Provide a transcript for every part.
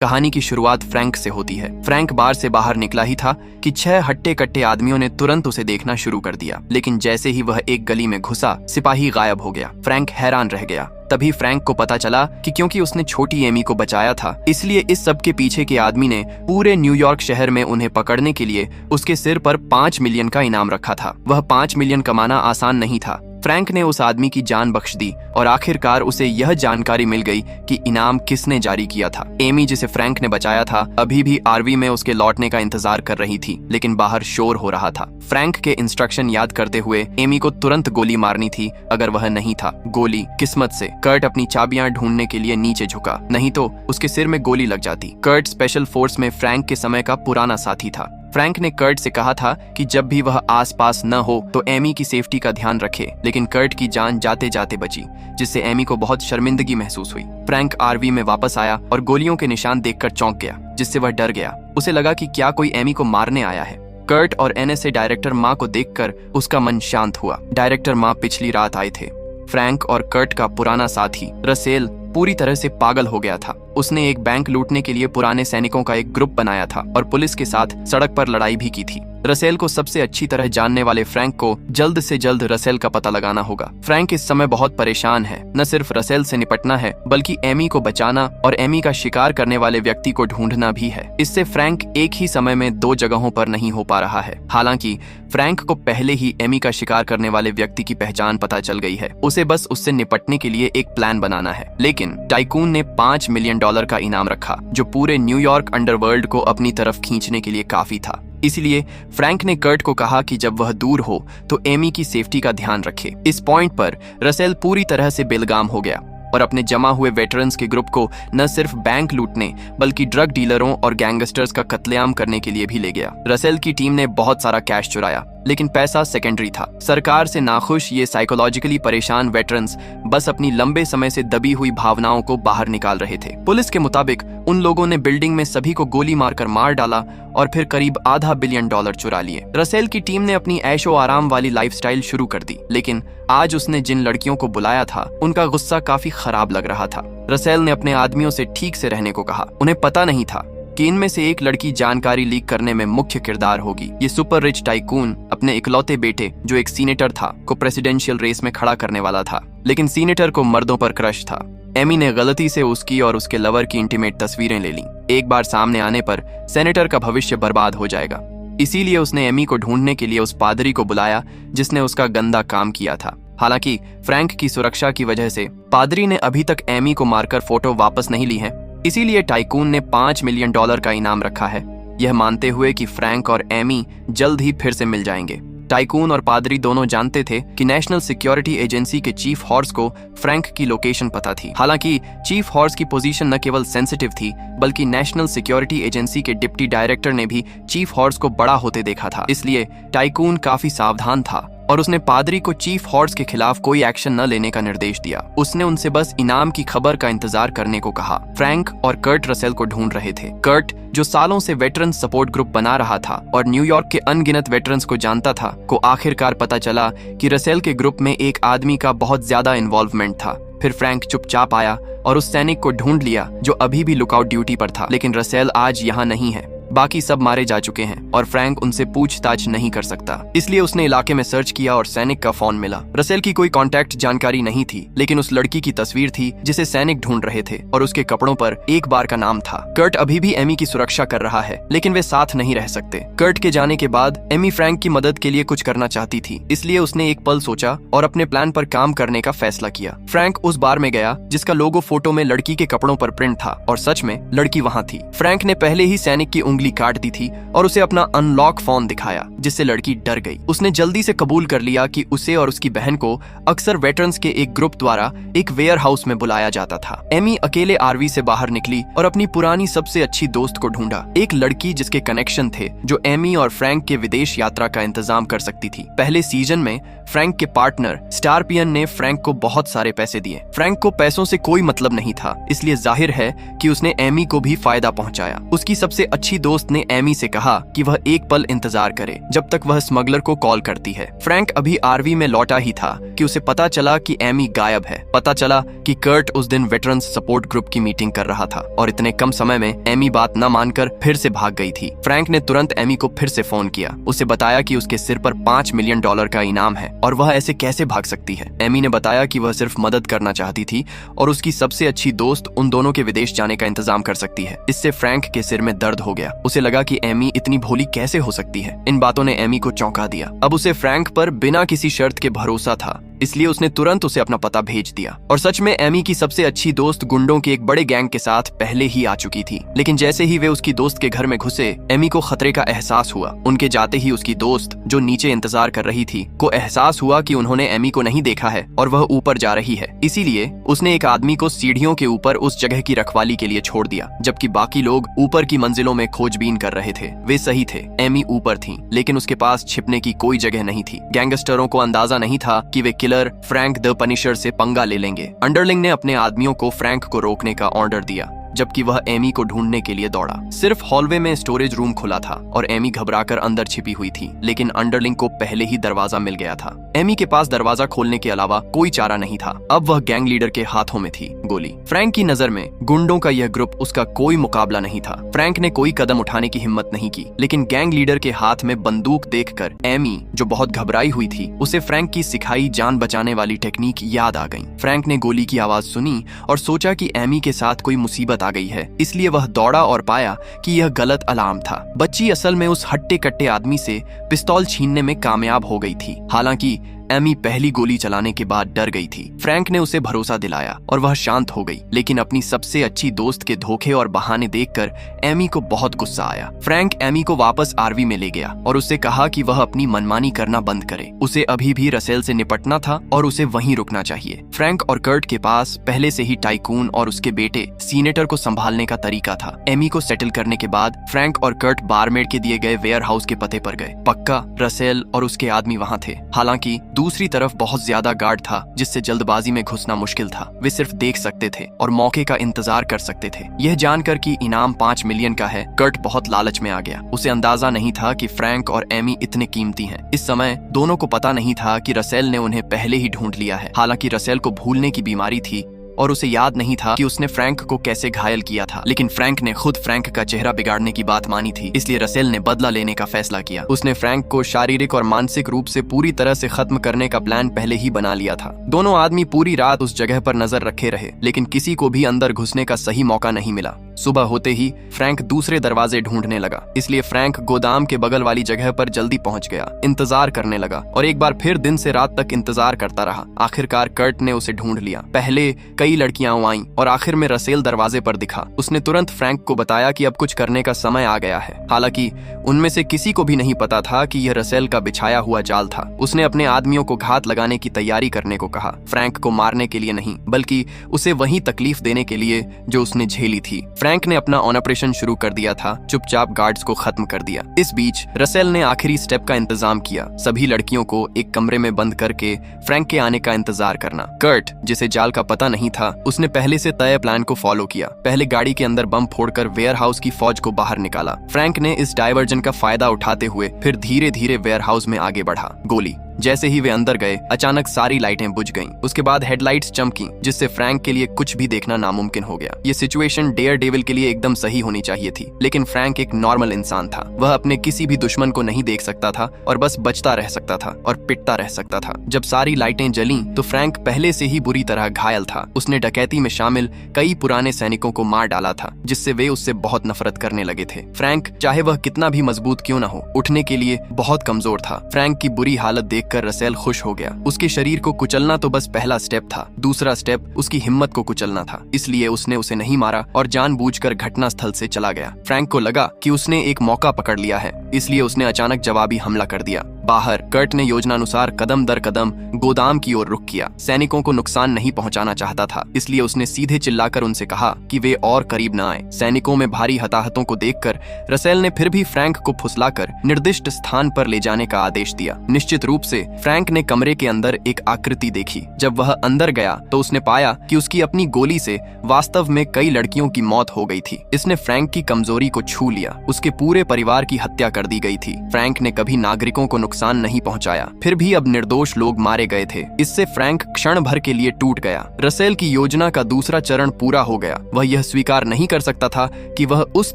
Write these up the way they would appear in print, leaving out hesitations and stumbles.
कहानी की शुरुआत फ्रैंक से होती है। फ्रैंक बार से बाहर निकला ही था कि 6 हट्टे कट्टे आदमियों ने तुरंत उसे देखना शुरू कर दिया, लेकिन जैसे ही वह एक गली में घुसा, सिपाही गायब हो गया। फ्रैंक हैरान रह गया। तभी फ्रैंक को पता चला कि क्योंकि उसने छोटी एमी को बचाया था, इसलिए इस सब के पीछे के आदमी ने पूरे न्यूयॉर्क शहर में उन्हें पकड़ने के लिए उसके सिर पर 5 मिलियन का इनाम रखा था। वह 5 मिलियन कमाना आसान नहीं था। फ्रैंक ने उस आदमी की जान बख्श दी और आखिरकार उसे यह जानकारी मिल गई कि इनाम किसने जारी किया था। एमी, जिसे फ्रैंक ने बचाया था, अभी भी आरवी में उसके लौटने का इंतजार कर रही थी, लेकिन बाहर शोर हो रहा था। फ्रैंक के इंस्ट्रक्शन याद करते हुए एमी को तुरंत गोली मारनी थी अगर वह नहीं था। गोली किस्मत से कर्ट अपनी चाबियां ढूंढने के लिए नीचे झुका, नहीं तो उसके सिर में गोली लग जाती। कर्ट स्पेशल फोर्स में फ्रैंक के समय का पुराना साथी था। फ्रैंक ने कर्ट से कहा था कि जब भी वह आसपास न हो तो एमी की सेफ्टी का ध्यान रखे, लेकिन कर्ट की जान जाते जाते बची, जिससे एमी को बहुत शर्मिंदगी महसूस हुई। फ्रैंक आरवी में वापस आया और गोलियों के निशान देखकर चौंक गया, जिससे वह डर गया। उसे लगा कि क्या कोई एमी को मारने आया है। कर्ट और एनएसए डायरेक्टर माँ को देखकर उसका मन शांत हुआ। डायरेक्टर माँ पिछली रात आए थे। फ्रैंक और कर्ट का पुराना साथी रसेल पूरी तरह से पागल हो गया था। उसने एक बैंक लूटने के लिए पुराने सैनिकों का एक ग्रुप बनाया था और पुलिस के साथ सड़क पर लड़ाई भी की थी। रसेल को सबसे अच्छी तरह जानने वाले फ्रैंक को जल्द से जल्द रसेल का पता लगाना होगा। फ्रैंक इस समय बहुत परेशान है। न सिर्फ रसेल से निपटना है, बल्कि एमी को बचाना और एमी का शिकार करने वाले व्यक्ति को ढूंढना भी है। इससे फ्रैंक एक ही समय में 2 जगहों पर नहीं हो पा रहा है। हालांकि फ्रैंक को पहले ही एमी का शिकार करने वाले व्यक्ति की पहचान पता चल गई है। उसे बस उससे निपटने के लिए एक प्लान बनाना है। लेकिन टाइकून ने $5 मिलियन का इनाम रखा, जो पूरे न्यूयॉर्क अंडरवर्ल्ड को अपनी तरफ खींचने के लिए काफी था। इसलिए फ्रैंक ने कर्ट को कहा कि जब वह दूर हो तो एमी की सेफ्टी का ध्यान रखे। इस पॉइंट पर रसेल पूरी तरह से बेलगाम हो गया और अपने जमा हुए वेटरन्स के ग्रुप को न सिर्फ बैंक लूटने बल्कि ड्रग डीलरों और गैंगस्टर्स का कत्लेआम करने के लिए भी ले गया। रसेल की टीम ने बहुत सारा कैश चुराया, लेकिन पैसा सेकेंडरी था। सरकार से नाखुश ये साइकोलॉजिकली परेशान वेटरन्स बस अपनी लंबे समय से दबी हुई भावनाओं को बाहर निकाल रहे थे। पुलिस के मुताबिक उन लोगों ने बिल्डिंग में सभी को गोली मारकर मार डाला और फिर करीब $500 बिलियन चुरा लिए। रसेल की टीम ने अपनी ऐशो आराम वाली लाइफस्टाइल शुरू कर दी, लेकिन आज उसने जिन लड़कियों को बुलाया था उनका गुस्सा काफी खराब लग रहा था। रसेल ने अपने आदमियों से ठीक से रहने को कहा। उन्हें पता नहीं था कि इनमें से एक लड़की जानकारी लीक करने में मुख्य किरदार होगी। ये सुपर रिच टाइकून अपने इकलौते बेटे, जो एक सीनेटर था, को प्रेसिडेंशियल रेस में खड़ा करने वाला था, लेकिन सीनेटर को मर्दों पर क्रश था। एमी ने गलती से उसकी और उसके लवर की इंटीमेट तस्वीरें ले लीं। एक बार सामने आने पर सेनेटर का भविष्य बर्बाद हो जाएगा। इसीलिए उसने एमी को ढूंढने के लिए उस पादरी को बुलाया जिसने उसका गंदा काम किया था। हालांकि फ्रैंक की सुरक्षा की वजह से पादरी ने अभी तक एमी को मारकर फोटो वापस नहीं ली है। इसीलिए टाइकून ने $5 मिलियन का इनाम रखा है, यह मानते हुए कि फ्रैंक और एमी जल्द ही फिर से मिल जाएंगे। टाइकून और पादरी दोनों जानते थे कि नेशनल सिक्योरिटी एजेंसी के चीफ हॉर्स को फ्रैंक की लोकेशन पता थी। हालांकि चीफ हॉर्स की पोजीशन न केवल सेंसिटिव थी, बल्कि नेशनल सिक्योरिटी एजेंसी के डिप्टी डायरेक्टर ने भी चीफ हॉर्स को बड़ा होते देखा था। इसलिए टाइकून काफी सावधान था और उसने पादरी को चीफ हॉर्स के खिलाफ कोई एक्शन न लेने का निर्देश दिया। उसने उनसे बस इनाम की खबर का इंतजार करने को कहा। फ्रैंक और कर्ट रसेल को ढूंढ रहे थे। कर्ट, जो सालों से वेटरन सपोर्ट ग्रुप बना रहा था और न्यूयॉर्क के अनगिनत वेटरन्स को जानता था, को आखिरकार पता चला कि रसेल के ग्रुप में एक आदमी का बहुत ज्यादा इन्वॉल्वमेंट था। फिर फ्रैंक चुपचाप आया और उस सैनिक को ढूंढ लिया जो अभी भी लुकआउट ड्यूटी पर था। लेकिन रसेल आज यहाँ नहीं है, बाकी सब मारे जा चुके हैं और फ्रैंक उनसे पूछताछ नहीं कर सकता। इसलिए उसने इलाके में सर्च किया और सैनिक का फोन मिला। रसेल की कोई कांटेक्ट जानकारी नहीं थी, लेकिन उस लड़की की तस्वीर थी जिसे सैनिक ढूंढ रहे थे और उसके कपड़ों पर एक बार का नाम था। कर्ट अभी भी एमी की सुरक्षा कर रहा है, लेकिन वे साथ नहीं रह सकते। कर्ट के जाने के बाद एमी फ्रैंक की मदद के लिए कुछ करना चाहती थी, इसलिए उसने एक पल सोचा और अपने प्लान पर काम करने का फैसला किया। फ्रैंक उस बार में गया जिसका लोगो फोटो में लड़की के कपड़ों पर प्रिंट था और सच में लड़की वहाँ थी। फ्रैंक ने पहले ही सैनिक की उंगली काट दी थी और उसे अपना अनलॉक फोन दिखाया, जिससे लड़की डर गई। उसने जल्दी से कबूल कर लिया कि उसे और उसकी बहन को अक्सर वेटरन्स के एक ग्रुप द्वारा एक वेयर हाउस में बुलाया जाता था। एमी अकेले आरवी से बाहर निकली और अपनी पुरानी सबसे अच्छी दोस्त को ढूंढा, एक लड़की जिसके कनेक्शन थे, जो एमी और फ्रैंक के विदेश यात्रा का इंतजाम कर सकती थी। पहले सीजन में फ्रैंक के पार्टनर स्टारपियन ने फ्रैंक को बहुत सारे पैसे दिए। फ्रैंक को पैसों से कोई मतलब नहीं था, इसलिए जाहिर है कि उसने एमी को भी फायदा पहुंचाया। उसकी सबसे अच्छी दोस्त ने एमी से कहा कि वह एक पल इंतजार करे जब तक वह स्मगलर को कॉल करती है। फ्रैंक अभी आरवी में लौटा ही था कि उसे पता चला कि एमी गायब है। पता चला कि कर्ट उस दिन वेटरन्स सपोर्ट ग्रुप की मीटिंग कर रहा था और इतने कम समय में एमी बात न मानकर फिर से भाग गई थी। फ्रैंक ने तुरंत एमी को फिर से फोन किया, उसे बताया कि उसके सिर पर $5 मिलियन का इनाम है और वह ऐसे कैसे भाग सकती है। एमी ने बताया कि वह सिर्फ मदद करना चाहती थी और उसकी सबसे अच्छी दोस्त उन दोनों के विदेश जाने का इंतजाम कर सकती है। इससे फ्रैंक के सिर में दर्द हो गया। उसे लगा कि एमी इतनी भोली कैसे हो सकती है। इन बातों ने एमी को चौंका दिया। अब उसे फ्रैंक पर बिना किसी शर्त के भरोसा था, इसलिए उसने तुरंत उसे अपना पता भेज दिया। और सच में एमी की सबसे अच्छी दोस्त गुंडों के एक बड़े गैंग के साथ पहले ही आ चुकी थी। लेकिन जैसे ही वे उसकी दोस्त के घर में घुसे, एमी को खतरे का एहसास हुआ। उनके जाते ही उसकी दोस्त, जो नीचे इंतजार कर रही थी, को एहसास हुआ कि उन्होंने एमी को नहीं देखा है और वह ऊपर जा रही है। इसीलिए उसने एक आदमी को सीढ़ियों के ऊपर उस जगह की रखवाली के लिए छोड़ दिया, जबकि बाकी लोग ऊपर की मंजिलों में खोजबीन कर रहे थे। वे सही थे, एमी ऊपर थी, लेकिन उसके पास छिपने की कोई जगह नहीं थी। गैंगस्टरों को अंदाजा नहीं था कि वे किलर फ्रैंक द पनिशर से पंगा ले लेंगे। अंडरलिंग ने अपने आदमियों को फ्रैंक को रोकने का ऑर्डर दिया, जबकि वह एमी को ढूंढने के लिए दौड़ा। सिर्फ हॉलवे में स्टोरेज रूम खुला था और एमी घबराकर अंदर छिपी हुई थी, लेकिन अंडरलिंग को पहले ही दरवाजा मिल गया था। एमी के पास दरवाजा खोलने के अलावा कोई चारा नहीं था। अब वह गैंग लीडर के हाथों में थी गोली। फ्रैंक की नजर में गुंडों का यह ग्रुप उसका कोई मुकाबला नहीं था। फ्रैंक ने कोई कदम उठाने की हिम्मत नहीं की, लेकिन गैंग लीडर के हाथ में बंदूक देखकर एमी, जो बहुत घबराई हुई थी, उसे फ्रैंक की सिखाई जान बचाने वाली टेक्निक याद आ गई। फ्रैंक ने गोली की आवाज सुनी और सोचा कि एमी के साथ कोई मुसीबत आ गई है, इसलिए वह दौड़ा और पाया कि यह गलत अलार्म था। बच्ची असल में उस हट्टे कट्टे आदमी से पिस्तौल छीनने में कामयाब हो गई थी। हालांकि एमी पहली गोली चलाने के बाद डर गई थी। फ्रैंक ने उसे भरोसा दिलाया और वह शांत हो गई, लेकिन अपनी सबसे अच्छी दोस्त के धोखे और बहाने देखकर एमी को बहुत गुस्सा आया। फ्रैंक एमी को वापस आरवी में ले गया और उससे कहा कि वह अपनी मनमानी करना बंद करे। उसे अभी भी रसेल से निपटना था और उसे वहीं रुकना चाहिए। फ्रैंक और कर्ट के पास पहले से ही टाइकून और उसके बेटे सीनेटर को संभालने का तरीका था। एमी को सेटल करने के बाद फ्रैंक और कर्ट बारमेड के दिए गए वेयर हाउस के पते पर गए। पक्का रसेल और उसके आदमी वहां थे। हालांकि दूसरी तरफ बहुत ज्यादा गार्ड था, जिससे जल्दबाजी में घुसना मुश्किल था। वे सिर्फ देख सकते थे और मौके का इंतजार कर सकते थे। यह जानकर कि इनाम $5 मिलियन का है, कर्ट बहुत लालच में आ गया। उसे अंदाजा नहीं था कि फ्रैंक और एमी इतने कीमती हैं। इस समय दोनों को पता नहीं था कि रसेल ने उन्हें पहले ही ढूंढ लिया है। हालांकि रसेल को भूलने की बीमारी थी और उसे याद नहीं था कि उसने फ्रैंक को कैसे घायल किया था। लेकिन फ्रैंक ने खुद फ्रैंक का चेहरा बिगाड़ने की बात मानी थी, इसलिए रसेल ने बदला लेने का फैसला किया। उसने फ्रैंक को शारीरिक और मानसिक रूप से पूरी तरह से खत्म करने का प्लान पहले ही बना लिया था। दोनों आदमी पूरी रात उस जगह पर नजर रखे रहे, लेकिन किसी को भी अंदर घुसने का सही मौका नहीं मिला। सुबह होते ही फ्रैंक दूसरे दरवाजे ढूंढने लगा, इसलिए फ्रैंक गोदाम के बगल वाली जगह पर जल्दी पहुंच गया, इंतजार करने लगा और एक बार फिर दिन से रात तक इंतजार करता रहा। आखिरकार कर्ट ने उसे ढूंढ लिया। पहले कई लड़कियां आईं और आखिर में रसेल दरवाजे पर दिखा। उसने तुरंत फ्रैंक को बताया कि अब कुछ करने का समय आ गया है। हालांकि उनमें से किसी को भी नहीं पता था कि यह रसेल का बिछाया हुआ जाल था। उसने अपने आदमियों को घात लगाने की तैयारी करने को कहा, फ्रैंक को मारने के लिए नहीं, बल्कि उसे वही तकलीफ देने के लिए जो उसने झेली थी। फ्रैंक ने अपना ऑपरेशन शुरू कर दिया था, चुपचाप गार्ड्स को खत्म कर दिया। इस बीच रसेल ने आखिरी स्टेप का इंतजाम किया, सभी लड़कियों को एक कमरे में बंद करके फ्रैंक के आने का इंतजार करना। कर्ट, जिसे जाल का पता नहीं था, उसने पहले से तय प्लान को फॉलो किया। पहले गाड़ी के अंदर बम फोड़कर वेयर हाउस की फौज को बाहर निकाला। फ्रैंक ने इस डायवर्जन का फायदा उठाते हुए फिर धीरे धीरे वेयर हाउस में आगे बढ़ा। गोली। जैसे ही वे अंदर गए, अचानक सारी लाइटें बुझ गईं। उसके बाद हेडलाइट्स चमकी, जिससे फ्रैंक के लिए कुछ भी देखना नामुमकिन हो गया। ये सिचुएशन डेयर डेविल के लिए एकदम सही होनी चाहिए थी, लेकिन फ्रैंक एक नॉर्मल इंसान था। वह अपने किसी भी दुश्मन को नहीं देख सकता था और बस बचता रह सकता था और पिटता रह सकता था। जब सारी लाइटें जलीं, तो फ्रैंक पहले से ही बुरी तरह घायल था। उसने डकैती में शामिल कई पुराने सैनिकों को मार डाला था, जिससे वे उससे बहुत नफरत करने लगे थे। फ्रैंक, चाहे वह कितना भी मजबूत क्यों न हो, उठने के लिए बहुत कमजोर था। फ्रैंक की बुरी हालत देखकर रसेल खुश हो गया। उसके शरीर को कुचलना तो बस पहला स्टेप था, दूसरा स्टेप उसकी हिम्मत को कुचलना था। इसलिए उसने उसे नहीं मारा और जानबूझकर घटनास्थल से चला गया। फ्रैंक को लगा कि उसने एक मौका पकड़ लिया है, इसलिए उसने अचानक जवाबी हमला कर दिया। बाहर कर्ट ने योजनानुसार कदम दर कदम गोदाम की ओर रुख किया। सैनिकों को नुकसान नहीं पहुंचाना चाहता था, इसलिए उसने सीधे चिल्लाकर उनसे कहा कि वे और करीब न आए। सैनिकों में भारी हताहतों को देखकर रसेल ने फिर भी फ्रैंक को फुसलाकर निर्दिष्ट स्थान पर ले जाने का आदेश दिया। निश्चित रूप से फ्रैंक ने कमरे के अंदर एक आकृति देखी। जब वह अंदर गया तो उसने पाया कि उसकी अपनी गोली से वास्तव में कई लड़कियों की मौत हो गई थी। इसने फ्रैंक की कमजोरी को छू लिया। उसके पूरे परिवार की हत्या कर दी गई थी। फ्रैंक ने कभी नागरिकों को नुकसान नहीं पहुंचाया, फिर भी अब निर्दोष लोग मारे गए थे। इससे फ्रैंक क्षण भर के लिए टूट गया। रसेल की योजना का दूसरा चरण पूरा हो गया। वह यह स्वीकार नहीं कर सकता था कि वह उस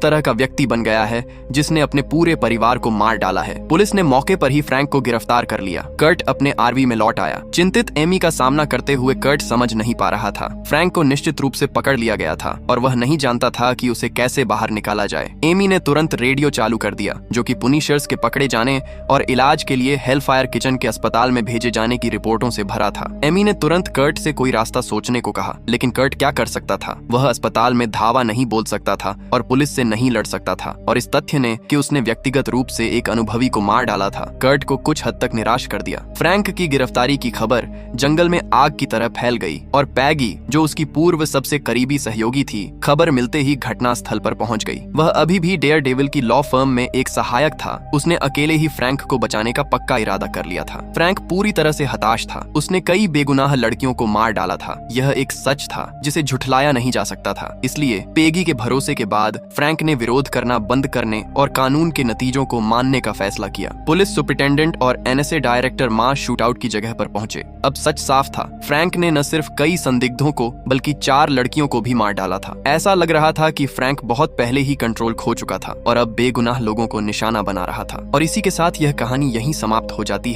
तरह का व्यक्ति बन गया है जिसने अपने पूरे परिवार को मार डाला है। पुलिस ने मौके पर ही फ्रैंक को गिरफ्तार कर लिया। कर्ट अपने आरवी में लौट आया। चिंतित एमी का सामना करते हुए कर्ट समझ नहीं पा रहा था। फ्रैंक को निश्चित रूप से पकड़ लिया गया था और वह नहीं जानता था कि उसे कैसे बाहर निकाला जाए। एमी ने तुरंत रेडियो चालू कर दिया, जो कि पुनिशर्स के पकड़े जाने और इलाज के लिए हेलफायर किचन के अस्पताल में भेजे जाने की रिपोर्टों से भरा था। एमी ने तुरंत कर्ट से कोई रास्ता सोचने को कहा, लेकिन कर्ट क्या कर सकता था? वह अस्पताल में धावा नहीं बोल सकता था और पुलिस से नहीं लड़ सकता था, और इस तथ्य ने कि उसने व्यक्तिगत रूप से एक अनुभवी को मार डाला था कर्ट को कुछ हद तक निराश कर दिया। फ्रैंक की गिरफ्तारी की खबर जंगल में आग की तरह फैल गई और पैगी, जो उसकी पूर्व सबसे करीबी सहयोगी थी, खबर मिलते ही घटनास्थल पर पहुंच गई। वह अभी भी डेयर डेविल की लॉ फर्म में एक सहायक था। उसने अकेले ही फ्रैंक को बचाने का पक्का इरादा कर लिया था। फ्रैंक पूरी तरह से हताश था। उसने कई बेगुनाह लड़कियों को मार डाला था। यह एक सच था जिसे झुठलाया नहीं जा सकता था। इसलिए पेगी के भरोसे के बाद फ्रैंक ने विरोध करना बंद करने और कानून के नतीजों को मानने का फैसला किया। पुलिस सुपरिटेंडेंट और एनएसए डायरेक्टर मास शूटआउट की जगह पर पहुंचे। अब सच साफ था, फ्रैंक ने न सिर्फ कई संदिग्धों को बल्कि 4 लड़कियों को भी मार डाला था। ऐसा लग रहा था कि फ्रैंक बहुत पहले ही कंट्रोल खो चुका था और अब बेगुनाह लोगों को निशाना बना रहा था। और इसी के साथ यह कहानी यहीं समाप्त हो जाती है।